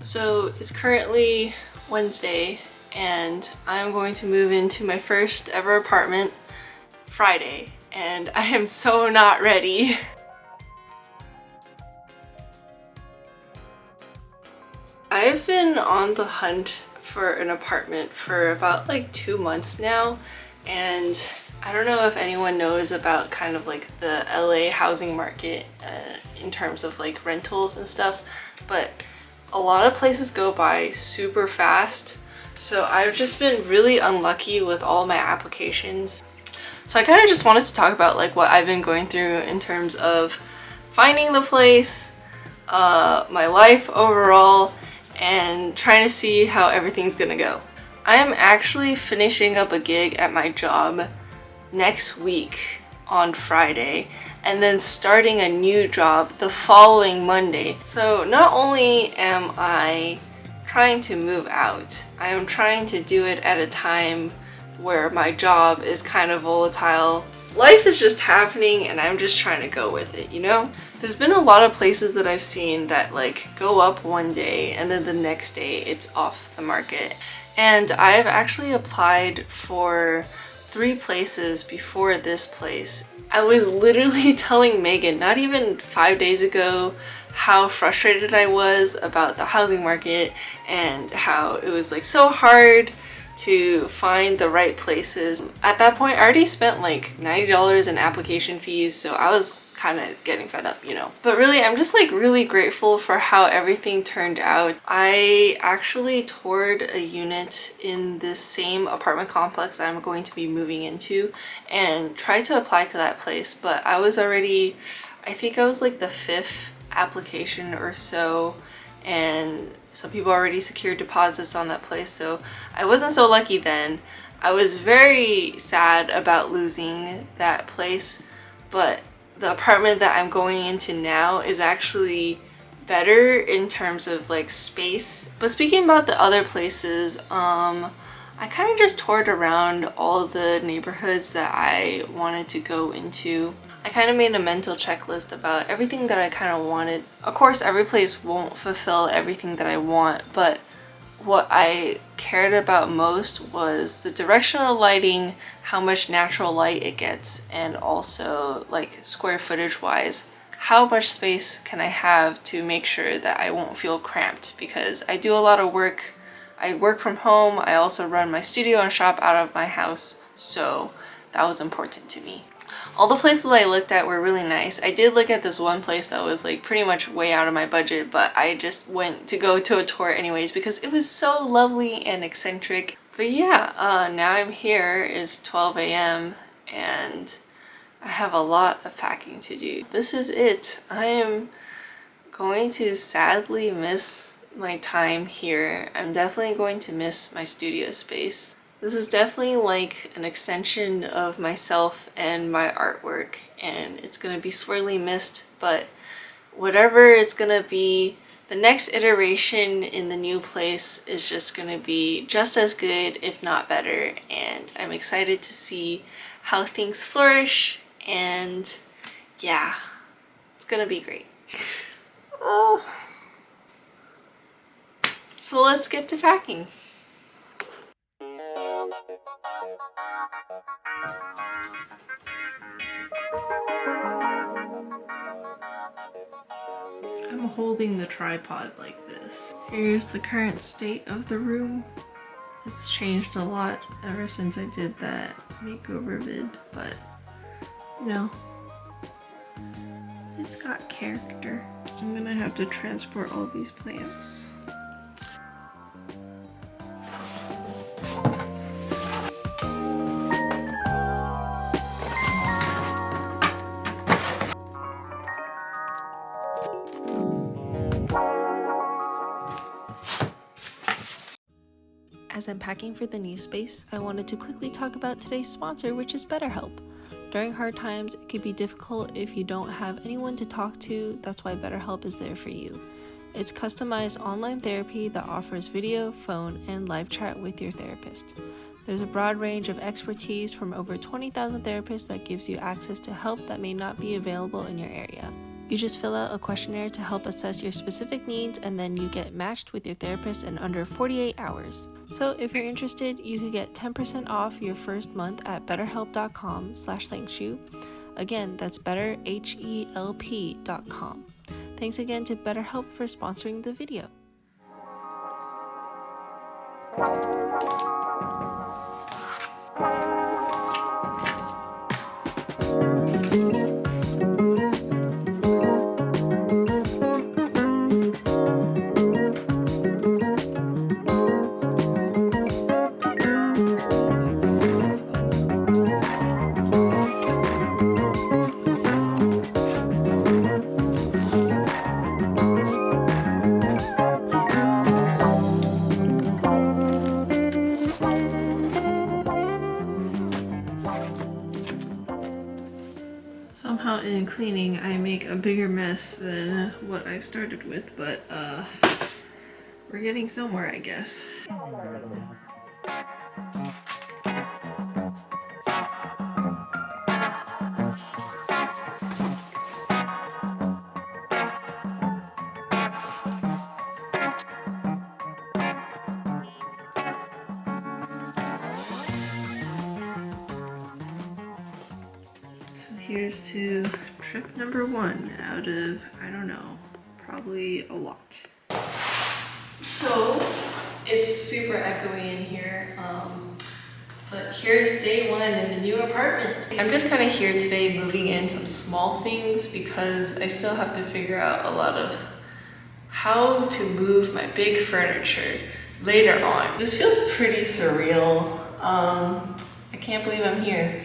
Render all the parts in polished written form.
So it's currently Wednesday and I'm going to move into my first ever apartment Friday, and I am so not ready. I've been on the hunt for an apartment for about like 2 months now, and I don't know if anyone knows about kind of like the LA housing market in terms of like rentals and stuff, but a lot of places go by super fast. So I've just been really unlucky with all my applications. So I kind of just wanted to talk about like what I've been going through in terms of finding the place, my life overall, and trying to see how everything's gonna go. I am actually finishing up a gig at my job next week on Friday, and then starting a new job the following Monday. So not only am I trying to move out, I am trying to do it at a time where my job is kind of volatile. Life is just happening and I'm just trying to go with it, you know? There's been a lot of places that I've seen that like go up one day and then the next day it's off the market. And I've actually applied for 3 places before this place. I was literally telling Megan not even 5 days ago how frustrated I was about the housing market and how it was like so hard to find the right places. At that point I already spent like $90 in application fees, so I was kind of getting fed up, you know. But really I'm just like really grateful for how everything turned out. I actually toured a unit in this same apartment complex that I'm going to be moving into and tried to apply to that place, but I was already, I think I was like the 5th application or so, and some people already secured deposits on that place, so I wasn't so lucky then. I was very sad about losing that place, but the apartment that I'm going into now is actually better in terms of like space. But speaking about the other places, I kind of just toured around all the neighborhoods that I wanted to go into. I kind of made a mental checklist about everything that I kind of wanted. Of course, every place won't fulfill everything that I want, but what I cared about most was the direction of the lighting, how much natural light it gets, and also like square footage wise, how much space can I have to make sure that I won't feel cramped, because I do a lot of work. I work from home, I also run my studio and shop out of my house, so that was important to me. All the places I looked at were really nice. I did look at this one place that was like pretty much way out of my budget, but I just went to go to a tour anyways because it was so lovely and eccentric. But yeah, now I'm here. It's 12 a.m. and I have a lot of packing to do. This is it. I am going to sadly miss my time here. I'm definitely going to miss my studio space. This is definitely like an extension of myself and my artwork, and it's gonna be sorely missed, but whatever it's gonna be, the next iteration in the new place is just gonna be just as good, if not better, and I'm excited to see how things flourish, and yeah, it's gonna be great. Oh. So let's get to packing. I'm holding the tripod like this. Here's the current state of the room. It's changed a lot ever since I did that makeover vid, but you know, it's got character. I'm gonna have to transport all these plants. As I'm packing for the new space, I wanted to quickly talk about today's sponsor, which is BetterHelp. During hard times, it can be difficult if you don't have anyone to talk to. That's why BetterHelp is there for you. It's customized online therapy that offers video, phone, and live chat with your therapist. There's a broad range of expertise from over 20,000 therapists that gives you access to help that may not be available in your area. You just fill out a questionnaire to help assess your specific needs, and then you get matched with your therapist in under 48 hours. So if you're interested, you could get 10% off your first month at betterhelp.com/thanksxu. Again, that's betterhelp.com. Thanks again to BetterHelp for sponsoring the video. Somehow in cleaning I make a bigger mess than what I've started with, but we're getting somewhere, I guess. Here's to trip number 1 out of, I don't know, probably a lot. So it's super echoey in here, but here's day 1 in the new apartment. I'm just kind of here today moving in some small things because I still have to figure out a lot of how to move my big furniture later on. This feels pretty surreal. I can't believe I'm here.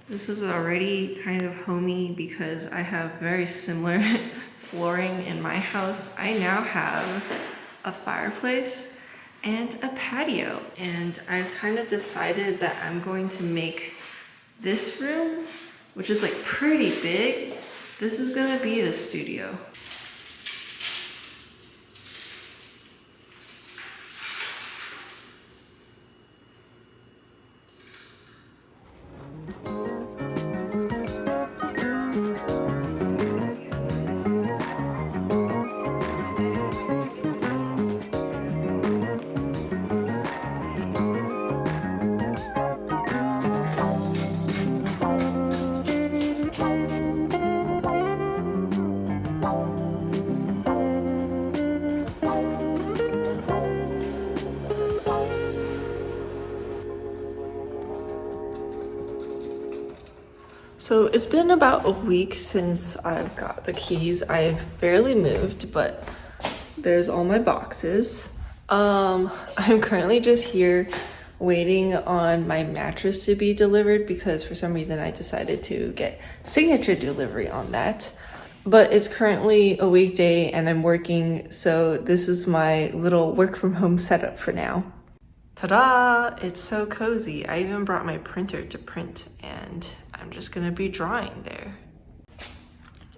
This is already kind of homey because I have very similar flooring in my house. I now have a fireplace and a patio, and I've kind of decided that I'm going to make this room, which is like pretty big, this is gonna be the studio. So it's been about a week since I've got the keys. I've barely moved, but there's all my boxes. I'm currently just here waiting on my mattress to be delivered because for some reason I decided to get signature delivery on that. But it's currently a weekday and I'm working, so this is my little work from home setup for now. Ta-da! It's so cozy. I even brought my printer to print and I'm just gonna be drawing there.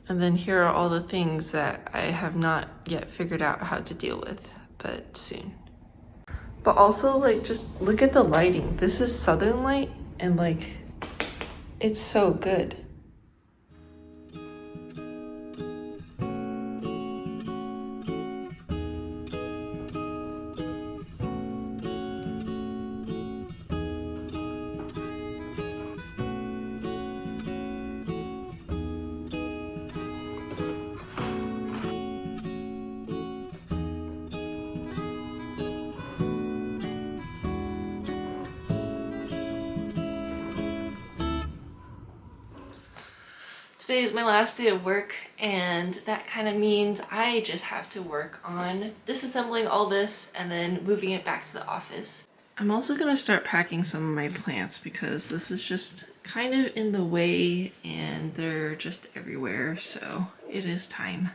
And then here are all the things that I have not yet figured out how to deal with, but soon. But also, like, just look at the lighting. This is Southern light and like, it's so good. Today is my last day of work, and that kind of means I just have to work on disassembling all this and then moving it back to the office. I'm also gonna start packing some of my plants because this is just kind of in the way and they're just everywhere, so it is time.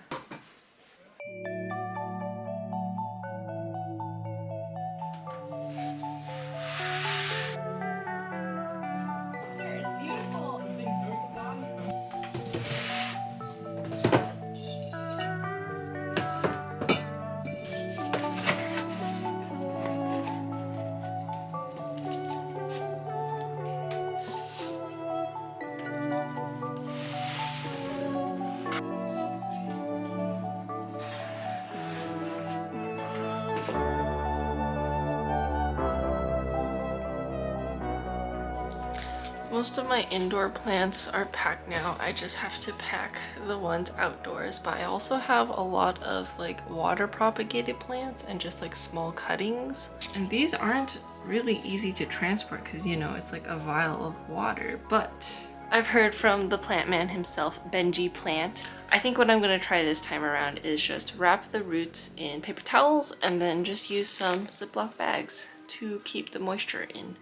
Most of my indoor plants are packed now. I just have to pack the ones outdoors, but I also have a lot of like water propagated plants and just like small cuttings. And these aren't really easy to transport because, you know, it's like a vial of water, but I've heard from the plant man himself, Benji Plant. I think what I'm gonna try this time around is just wrap the roots in paper towels and then just use some Ziploc bags to keep the moisture in.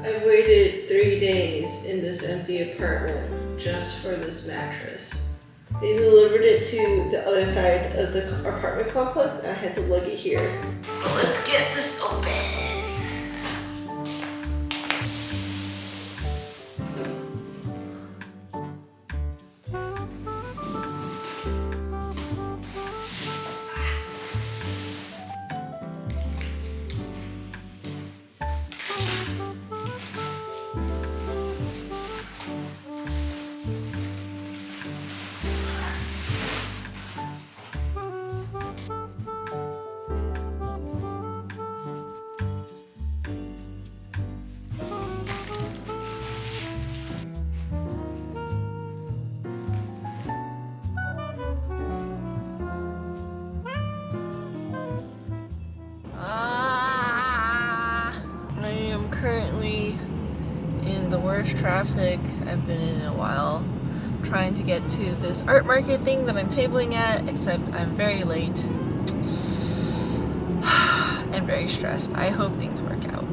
I've waited 3 days in this empty apartment just for this mattress. They delivered it to the other side of the apartment complex and I had to lug it here. But let's get this open. Currently in the worst traffic I've been in a while, trying to get to this art market thing that I'm tabling at, except I'm very late and very stressed. I hope things work out.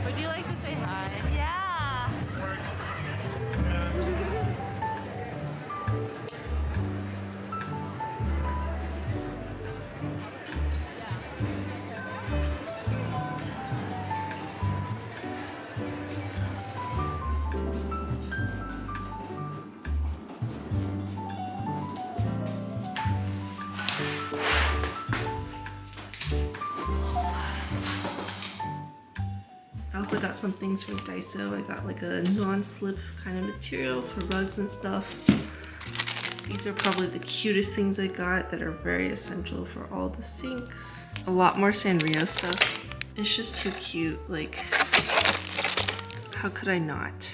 Would you like to say hi? Yeah. I also got some things from Daiso. I got like a non-slip kind of material for rugs and stuff. These are probably the cutest things I got that are very essential for all the sinks. A lot more Sanrio stuff. It's just too cute. Like, how could I not?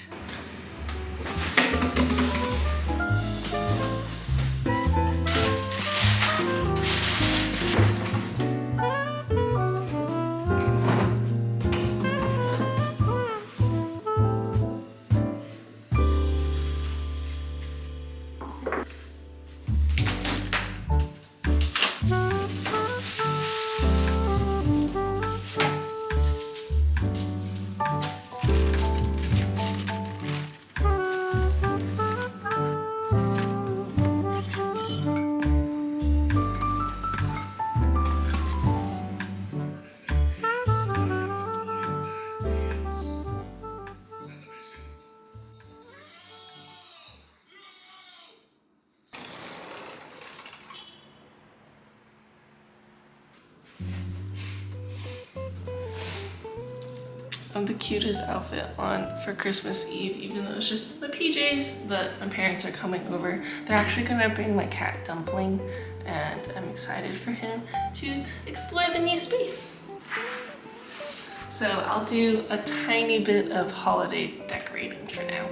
The cutest outfit on for Christmas Eve, even though it's just my PJs, but my parents are coming over. They're actually gonna bring my cat Dumpling, and I'm excited for him to explore the new space. So I'll do a tiny bit of holiday decorating for now.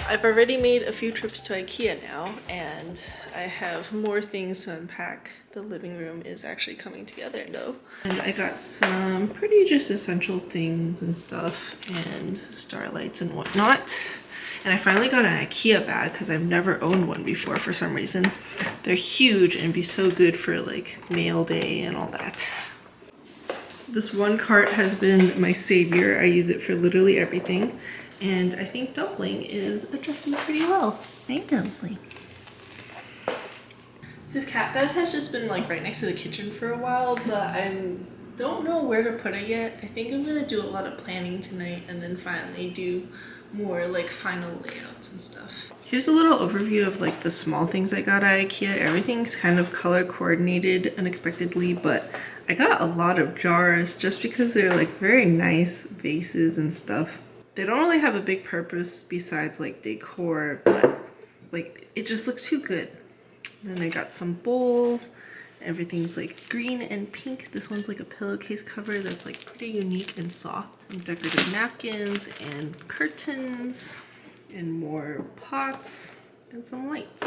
I've already made a few trips to Ikea now, and I have more things to unpack. The living room is actually coming together though. And I got some pretty just essential things and stuff, and starlights and whatnot. And I finally got an Ikea bag because I've never owned one before for some reason. They're huge and be so good for like mail day and all that. This one cart has been my savior. I use it for literally everything. And I think Dumpling is adjusting pretty well. Hey, Dumpling. His cat bed has just been like right next to the kitchen for a while, but I don't know where to put it yet. I think I'm gonna do a lot of planning tonight and then finally do more like final layouts and stuff. Here's a little overview of like the small things I got at Ikea. Everything's kind of color coordinated unexpectedly, but I got a lot of jars just because they're like very nice vases and stuff. They don't really have a big purpose besides like decor, but like it just looks too good. And then I got some bowls. Everything's like green and pink. This one's like a pillowcase cover that's like pretty unique and soft. Some decorative napkins and curtains and more pots and some lights.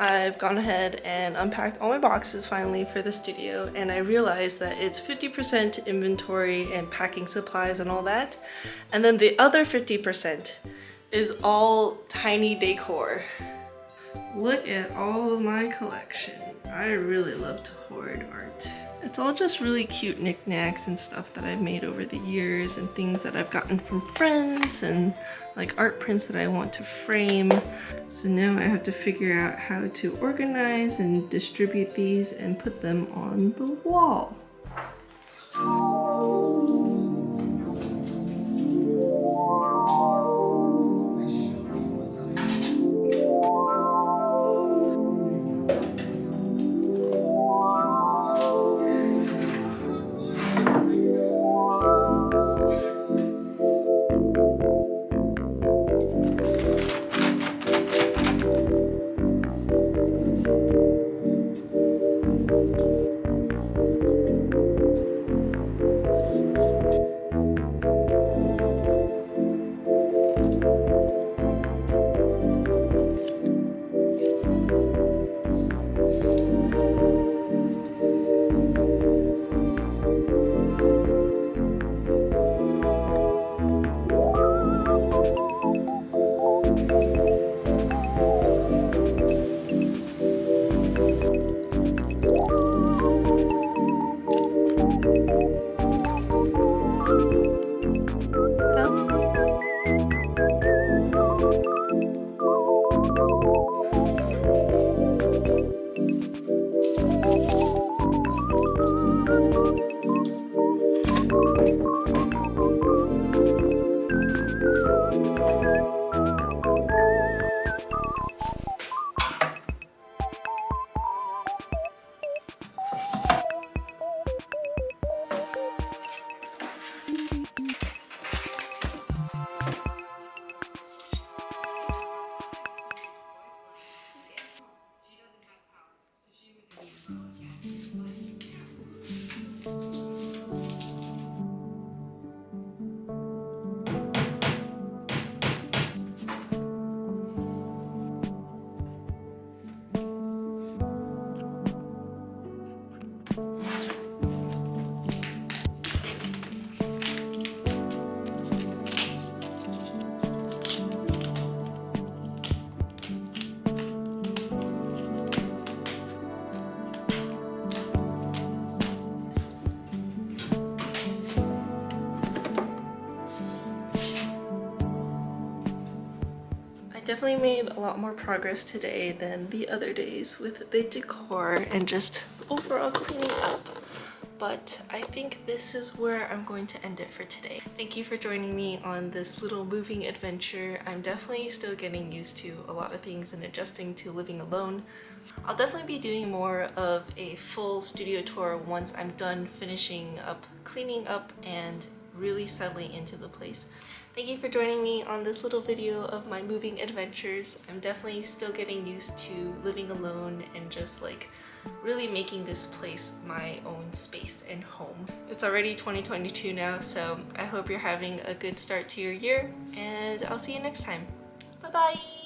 I've gone ahead and unpacked all my boxes finally for the studio, and I realized that it's 50% inventory and packing supplies and all that, and then the other 50% is all tiny decor. Look at all of my collection. I really love to hoard art. It's all just really cute knickknacks and stuff that I've made over the years, and things that I've gotten from friends, and like art prints that I want to frame. So now I have to figure out how to organize and distribute these and put them on the wall. definitely made a lot more progress today than the other days with the decor and just overall cleaning up. But I think this is where I'm going to end it for today. Thank you for joining me on this little moving adventure. I'm definitely still getting used to a lot of things and adjusting to living alone. I'll definitely be doing more of a full studio tour once I'm done finishing up, cleaning up, and really settling into the place. Thank you for joining me on this little video of my moving adventures. I'm definitely still getting used to living alone and just like really making this place my own space and home. It's already 2022 now, so I hope you're having a good start to your year, and I'll see you next time. Bye bye!